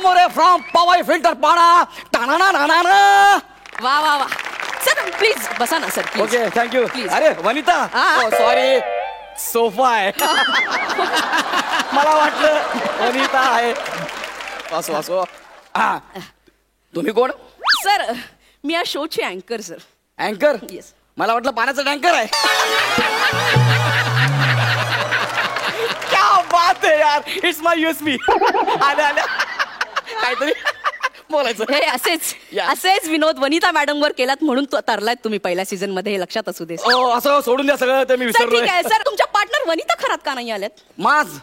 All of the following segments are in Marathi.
गौरव मोरे फ्रॉम पवई फिल्टर पाडा. वा वा वा. सर प्लीज बसा ना सर. Okay thank you. अरे वनिता सॉरी सोफा आहे. मला वाटलं वनिता आहे. असो असो. हा तुम्ही कोण? सर मी या शोची अँकर सर. अँकर? येस. मला वाटलं पाण्याचा टँकर आहे. क्या बात आहे यार. It's my USP. आल्या आल्या काहीतरी बोलायचं. हे असेच विनोद वनिता मॅडम वर केलात म्हणून तरलायत तुम्ही पहिल्या सीझन मध्ये. हे लक्षात असू दे. असं सोडून द्या सगळं ते मी विसरलोय. ठीक आहे सर. तुमच्या पार्टनर वनिता खरात का नाही आल्यात? माज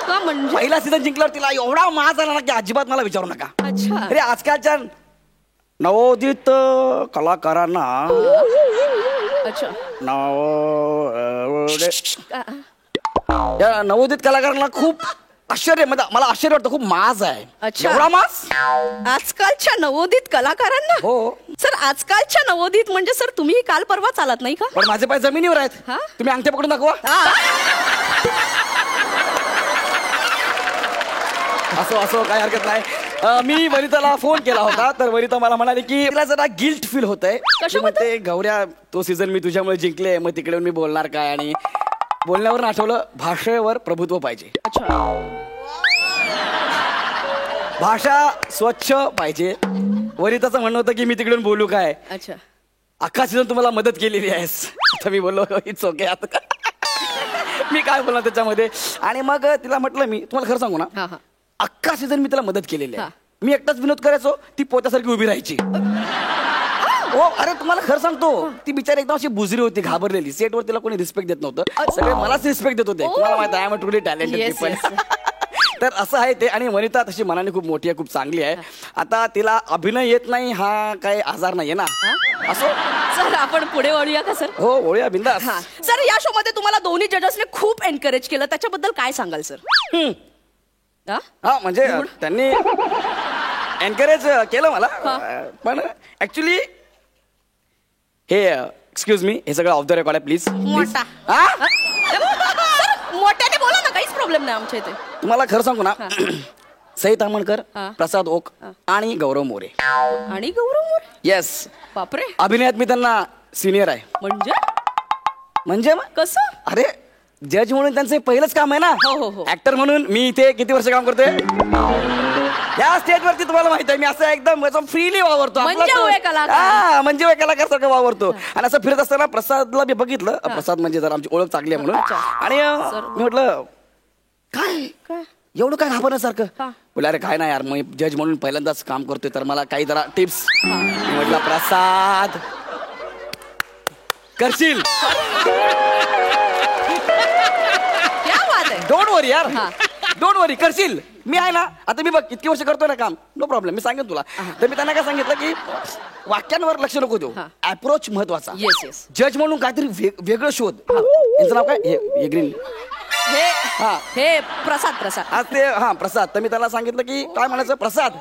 का म्हणजे? पहिला सीझन जिंकल्यावर तिला एवढा माज आला ना की अजिबात मला विचारू नका. अच्छा. अरे आजकालच्या नवोदित कलाकारांना अच्छा या नवोदित कलाकारांना खूप आश्चर्य मला आश्चर्य वाटतं. खूप माज आहे. अच्छा. एवढा माज आजकालच्या नवोदित कलाकारांना? हो सर आजकालच्या नवोदित म्हणजे सर तुम्ही काल परवा चालत नाही का? पण माझे पाय जमिनीवर आहेत. तुम्ही अंगठे पकडून दाखवा. असो असो काही हरकत नाही. मी वनिताला फोन केला होता तर वनिता मला म्हणाली की तिला जरा गिल्ट फील होतंय. ते गौऱ्या तो सीझन मी तुझ्यामुळे जिंकले मग तिकडे मी बोलणार काय. आणि बोलण्यावर आठवलं भाषेवर प्रभुत्व पाहिजे. भाषा स्वच्छ पाहिजे. वनिताचं म्हणणं होतं की मी तिकडून बोलू काय. अच्छा. अख्खा सीझन तुम्हाला मदत केलेली आहेस. आता मी बोललो इट्स ओके. आता मी काय बोलणार त्याच्यामध्ये. आणि मग तिला म्हटलं मी तुम्हाला खरं सांगू ना अख्खा सीझन मी तिला मदत केलेली आहे. मी एकटाच विनोद करायचो ती पोत्यासारखी उभी राहायची. हो अरे तुम्हाला खरं सांगतो ती बिचारी एकदम अशी बुजरी होती घाबरलेली. सेटवर तिला कोणी रिस्पेक्ट देत नव्हतं. सगळे मलाच रिस्पेक्ट देत होते. तुम्हाला माहिती आहे I am truly talented people. तर असं आहे ते. आणि वनिता तशी मनाने खूप मोठी आहे खूप चांगली आहे. आता तिला अभिनय येत नाही हा काही आजार नाहीये ना. असो सर आपण पुढे वळूया का सर? हो वळूया बिंदास. सर या शो मध्ये तुम्हाला दोन्ही जजेसने खूप एनकरेज केलं त्याच्याबद्दल काय सांगाल सर? हा म्हणजे त्यांनी एनकरेज केलं मला. पण ऍक्च्युली हे एक्सक्यूज मी हे सगळं ऑफ द रेकॉर्ड आहे प्लीज. मोठ्याने बोला ना काहीच प्रॉब्लेम नाही आमच्या इथे. तुम्हाला खरं सांगू ना सई तामणकर प्रसाद ओक आणि गौरव मोरे. आणि गौरव मोरे? येस. बापरे. अभिनयात मी त्यांना सिनियर आहे. म्हणजे कसं? अरे जज म्हणून त्यांचं पहिलंच काम आहे ना. ऍक्टर म्हणून मी इथे किती वर्ष काम करतोय. या स्टेजवरती तुम्हाला माहित आहे मी असं एकदम फ्रीली वावरतो. म्हणजे कलाकार सारखं वावरतो. आणि असं फिरत असताना प्रसादला मी बघितलं. प्रसाद म्हणजे जरा आमची ओळख चांगली आहे म्हणून. आणि मी म्हटलं काय एवढं काय घाबरण्यासारखं. बोला अरे काय नाही यार मी जज म्हणून पहिल्यांदाच काम करतोय तर मला काही जरा टिप्स. म्हटलं प्रसाद करशील. डोंट वरी यार डोंट वरी करशील. मी आहे ना आता मी बघ इतकी वर्ष करतोय ना काम नो प्रॉब्लेम. मी सांगेन तुला. तर मी त्यांना काय सांगितलं की वाक्यांवर लक्ष नको देऊ. अप्रोच महत्वाचा. जज म्हणून काहीतरी वेगळं शोध. यांचं नाव काय ग्रीन हे प्रसाद. प्रसाद. तर मी त्याला सांगितलं की काय म्हणायचं प्रसाद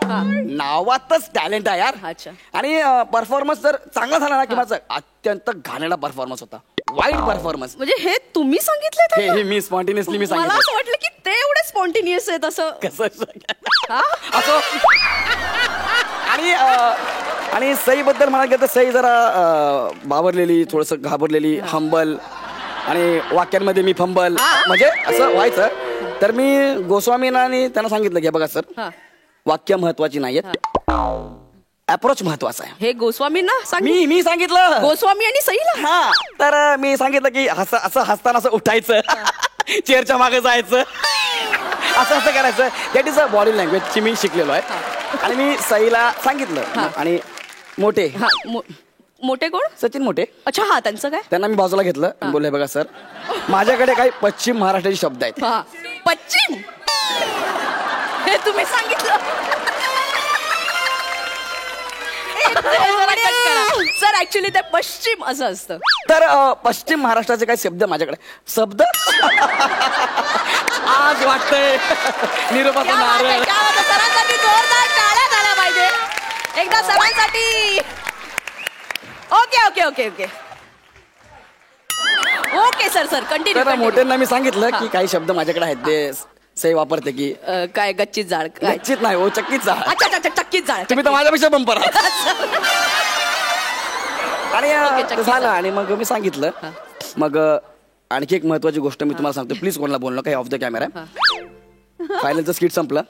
नावातच टॅलेंट आहे यार. आणि परफॉर्मन्स जर चांगला झाला ना की माझा अत्यंत घाणेरडा परफॉर्मन्स होता. वाईट परफॉर्मन्स. म्हणजे हे तुम्ही सांगितलं? हे मी स्पॉन्टेनियसली मी सांगितलं. मला असं वाटलं की ते एवढे स्पॉन्टेनियस आहेत असं असं. आणि सई बद्दल म्हणायला गेलं तर सई जरा बावरलेली थोडस घाबरलेली हंबल आणि वाक्यांमध्ये मी फंबल म्हणजे असं व्हायचं. तर मी गोस्वामींना त्यांना सांगितलं की बघा सर वाक्य महत्वाची नाहीयेत अप्रोच महत्वाचा आहे. हे गोस्वामींना मी सांगितलं. गोस्वामी आणि सईला. तर मी सांगितलं की असं हसताना असं उठायचं चेअरच्या मागे जायचं असं करायचं. That is a body language ची मी शिकलेलो आहे. आणि मी सईला सांगितलं. आणि मोठे कोण? सचिन मोठे. अच्छा त्यांचं काय? त्यांना मी बाजूला घेतलं बोलले बघा सर माझ्याकडे काही पश्चिम महाराष्ट्राचे शब्द आहेत. पश्चिम हे तुम्ही सांगितलं. सर ऍक्च्युली ते पश्चिम असं असतं. तर पश्चिम महाराष्ट्राचे काही शब्द माझ्याकडे शब्द आज वाटतंय निरोपाचा नारळ. सरांसाठी जोरदार टाळ्या झाल्या पाहिजे एकदा सरांसाठी. Okay okay okay okay okay sir continue. मोठ्यांना मी सांगितलं की काही शब्द माझ्याकडे आहेत ते सही वापरते की काय गच्चीत जाळ काय गच्चीत नाही हो चक्कीत जा. अच्छा अच्छा चक्कीत जाळ तुम्ही तर माझ्यापेक्षा बंपर आहात. आणि चक्कीत झालं आणि मग मी सांगितलं. मग आणखी एक महत्वाची गोष्ट मी तुम्हाला सांगतो, प्लीज कोणाला बोलू नका, ऑफ द कॅमेरा. फायनलचं स्किट संपलं,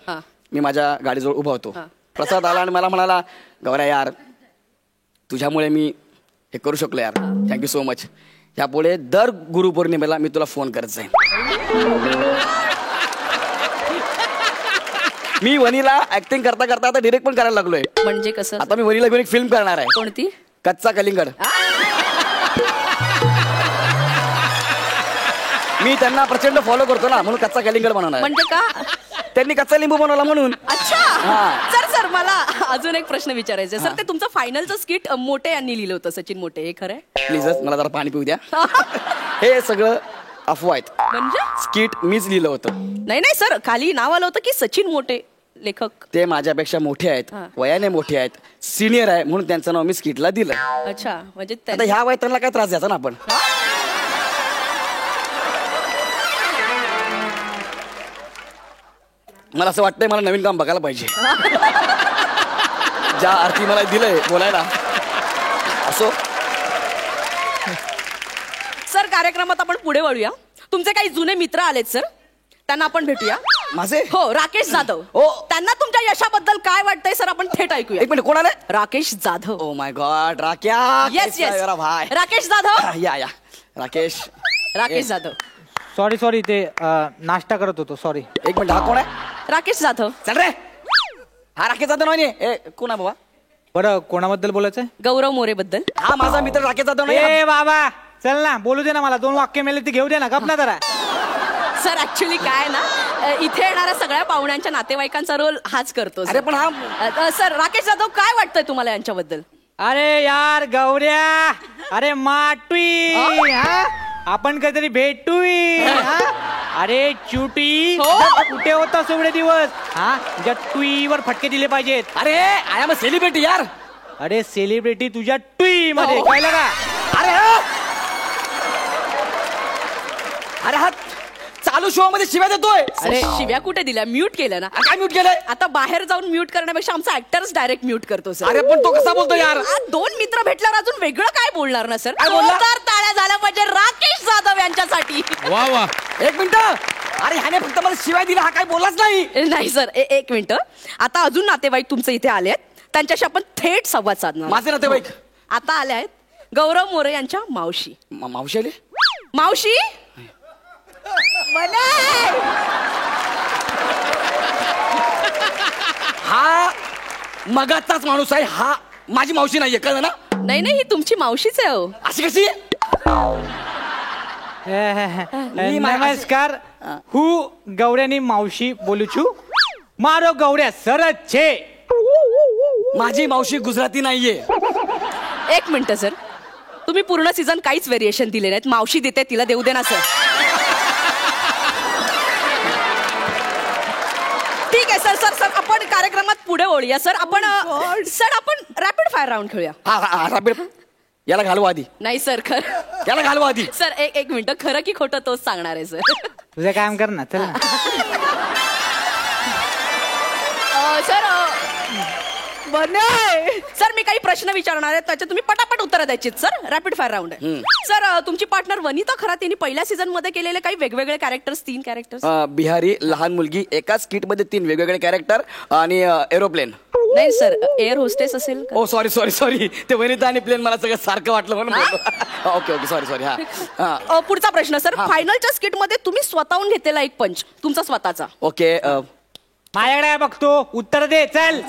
मी माझ्या गाडीजवळ उभा होतो. प्रसाद आला आणि मला म्हणाला, गौऱ्या यार तुझ्यामुळे मी हे करू शकलो यार, थँक्यू सो मच. यापुढे दर गुरुपौर्णिमेला मी तुला फोन करत जाईन. मी वनीला ऍक्टिंग करता करता आता डिरेक्ट पण करायला लागलोय. म्हणजे कसं? आता मी वनीला घेऊन एक फिल्म करणार आहे. कोणती? कच्चा कलिंगड. मी त्यांना प्रचंड फॉलो करतो ना, म्हणून कच्चा कलिंगड बनवणार. म्हणजे का? त्यांनी कच्चा लिंबू बनवला म्हणून. अच्छा. सर मला अजून एक प्रश्न विचारायचा आहे. सर, ते तुमचं फायनलचं स्किट मोठे यांनी लिहिलं होतं, सचिन मोठे, हे खरं आहे? प्लीजच मला जरा पाणी पिऊ द्या. हे सगळं अफवा आहेत. म्हणजे स्किट मीच लिहिलं होतं. नाही नाही सर, खाली नाव आलं होतं की सचिन मोठे लेखक. ते माझ्यापेक्षा मोठे आहेत, वयाने मोठे आहेत, सिनियर आहे, म्हणून त्यांचं नाव मी स्किटला दिलं. अच्छा. म्हणजे आता ह्या वयात त्यांना काय त्रास द्यायचा ना आपण. मला असं वाटतंय मला नवीन काम बघायला पाहिजे. ज्या अर्थी मला दिलंय बोलायला. असो सर, कार्यक्रमात आपण पुढे वळूया. तुमचे काही जुने मित्र आलेत सर, त्यांना आपण भेटूया. माझे? हो, राकेश जाधव. हो. त्यांना तुमच्या यशाबद्दल काय वाटतंय सर, आपण थेट ऐकूया. एक मिनिट, कोण आले? Rakesh Jadhav. Oh my god, राक्या. येस येस, भाई राकेश जाधव. या राकेश. राकेश जाधव. सॉरी ते नाश्ता करत होतो, सॉरी. एक मिनिट, हा कोण आहे? राकेश जाधव. चल रे. हा राकेश जाधव नाही. कोण आहे बाबा? बरं, कोणाबद्दल बोलायचंय? गौरव मोरे बद्दल. हा माझा मित्र राकेश जाधव नाही. ए बाबा चल ना, बोलू दे ना, मला 2 वाक्य मिळाले ते घेऊ दे ना, गप ना जरा. सर ऍक्च्युली काय ना, इथे येणाऱ्या सगळ्या पाहुण्यांच्या नातेवाईकांचा रोल हाच करतो. अरे पण हा सर, राकेश जाधव, काय वाटतंय तुम्हाला यांच्याबद्दल? अरे यार गौऱ्या, अरे माटुई, हा? आपण कधीतरी भेटूई, हा? अरे चुटी, कुठे होता एवढे दिवस, हा? तुझ्या टुईवर फटके दिले पाहिजेत. अरे आय एम अ सेलिब्रिटी यार. अरे सेलिब्रिटी तुझ्या टुई मध्ये कळलं का? अरे हा चालू शो मध्ये शिव्या देतोय. अरे शिव्या कुठे दिल्या? म्यूट केलं ना. काय म्यूट केलंय? आता बाहेर जाऊन म्यूट करण्यापेक्षा आमचा ऍक्टर्स डायरेक्ट म्यूट करतो सर. अरे पण तो कसा बोलतो यार? 2 मित्र भेटल्यावर अजून वेगळं काय बोलणार ना सर? काय बोलला? जोरदार टाळ्या झाल्या पाहिजे राकेश जाधव यांच्यासाठी. वा वा. एक मिनिट. अरे ह्याने फक्त मला शिवाय दिला, हा काय बोललाच नाही. नाही सर, एक मिनिट. आता अजून नातेवाईक तुमचे इथे आले आहेत, त्यांच्याशी आपण थेट संवाद साधणार. माझे नातेवाईक आता आले आहेत गौरव मोरे यांच्या मावशी. मावशी आली? मावशी हा मगाचाच माणूस आहे, हा माझी मावशी नाहीये, कळलं ना? नाही नाही, ही तुमची मावशीच आहे. हो, अशी कशी? नमस्कार, हु गौऱ्यानी मावशी बोलू छू. मारो गौऱ्या सरच छे. माझी मावशी गुजराती नाहीये. एक मिनिट सर, तुम्ही पूर्ण सीझन काहीच व्हेरिएशन दिले नाहीत. मावशी देते, तिला देऊ दे ना सर. ठीक आहे सर. सर आपण कार्यक्रमात पुढे वळूया सर. आपण रॅपिड फायर राऊंड खेळूया. हा रॅपिड. याला घालवा आधी. नाही सर, खरं. याला घालवा आधी. सर एक मिनिट, खरं की खोटं तोच सांगणार आहे सर. तुझं काम कर ना, चल ना. सर मी काही प्रश्न विचारणार आहे, त्याचे तुम्ही पटापट उत्तर द्यायची सर. रॅपिड फायर राऊंड आहे. सर तुमची पार्टनर वनिता खरात यांनी पहिल्या सीझन मध्ये केलेले काही वेगवेगळे कॅरेक्टर्स, 3 कॅरेक्टर्स. बिहारी, लहान मुलगी, एकाच स्किट मध्ये 3 वेगवेगळे कॅरेक्टर आणि एरोप्लेन. नाही सर, एअर होस्टेस असेल. ओ सॉरी ते वनिता आणि प्लेन मला सगळं सारखं वाटलं म्हणून बोललो. Okay sorry. हा पुढचा प्रश्न सर. फायनलच्या स्किट मध्ये तुम्ही स्वतःहून घेतलेला एक पंच तुमचा स्वतःचा. ओके. माझ्याकडे बघतो, उत्तर दे चल.